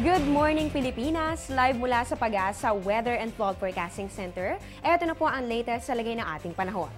Good morning Pilipinas! Live mula sa Pag-asa Weather and Fog Forecasting Center. Ito na po ang latest sa lagay ng ating panahon.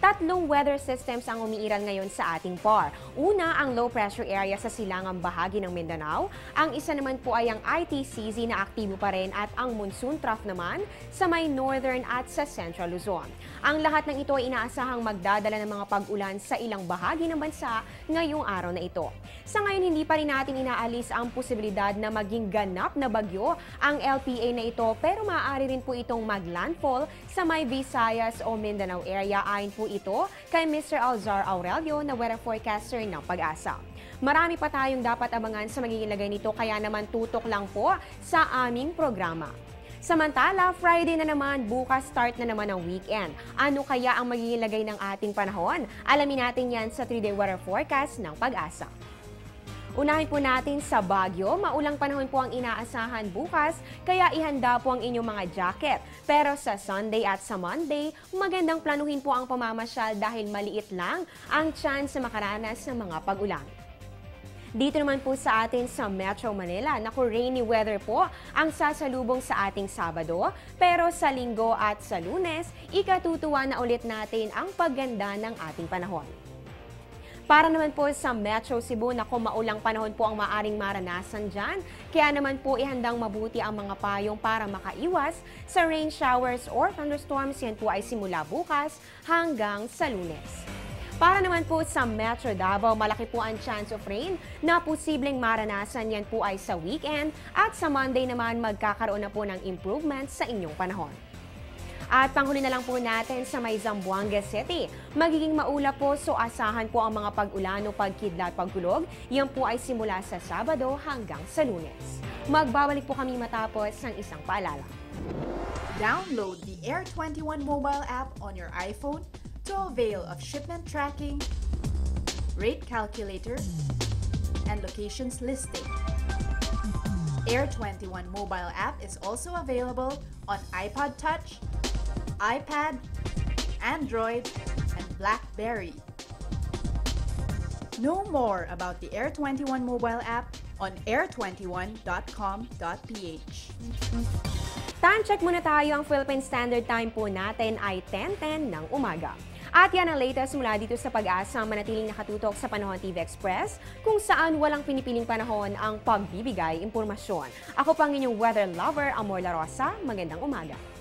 Tatlong weather systems ang umiiral ngayon sa ating PAR. Una, ang low pressure area sa silangang bahagi ng Mindanao. Ang isa naman po ay ang ITCZ na aktibo pa rin at ang monsoon trough naman sa may northern at sa central Luzon. Ang lahat ng ito ay inaasahang magdadala ng mga pag-ulan sa ilang bahagi ng bansa ngayong araw na ito. Sa ngayon, hindi pa rin natin inaalis ang posibilidad na maging ganap na bagyo ang LPA na ito, pero maaari rin po itong maglandfall sa may Visayas o Mindanao area ayon po ito kay Mr. Alzar Aurelio na weather forecaster ng Pag-asa. Marami pa tayong dapat abangan sa magiging lagay nito, kaya naman tutok lang po sa aming programa. Samantala, Friday na naman, bukas start na naman ang weekend. Ano kaya ang magiging lagay ng ating panahon? Alamin natin yan sa 3-day weather forecast ng Pag-asa. Unahin po natin sa Baguio, maulang panahon po ang inaasahan bukas, kaya ihanda po ang inyong mga jacket. Pero sa Sunday at sa Monday, magandang planuhin po ang pamamasyal dahil maliit lang ang chance na makaranas ng mga pag-ulan. Dito naman po sa atin sa Metro Manila, naku, rainy weather po ang sasalubong sa ating Sabado. Pero sa Linggo at sa Lunes, ikatutuwa na ulit natin ang pagganda ng ating panahon. Para naman po sa Metro Cebu, naku, maulang panahon po ang maaring maranasan dyan. Kaya naman po ihandang mabuti ang mga payong para makaiwas sa rain showers or thunderstorms. Yan po ay simula bukas hanggang sa Lunes. Para naman po sa Metro Davao, malaki po ang chance of rain na posibleng maranasan. Yan po ay sa weekend at sa Monday naman magkakaroon na po ng improvement sa inyong panahon. At panghuli na lang po natin sa may Zamboanga City. Magiging maulap po, so asahan po ang mga pag-ulan o pagkidlat, pagkulog. Yan po ay simula sa Sabado hanggang sa Lunes. Magbabalik po kami matapos ng isang paalala. Download the Air 21 mobile app on your iPhone to avail of shipment tracking, rate calculator, and locations listing. Air 21 mobile app is also available on iPod Touch, iPad, Android, and BlackBerry. Know more about the Air 21 mobile app on air21.com.ph. Time check muna tayo. Ang Philippine Standard Time po natin ay 10:10 ng umaga. At yan ang latest mula dito sa Pag-asa, manatiling nakatutok sa Panahon TV Express, kung saan walang pinipiling panahon ang pagbibigay impormasyon. Ako pang inyong weather lover, Amor La Rosa. Magandang umaga.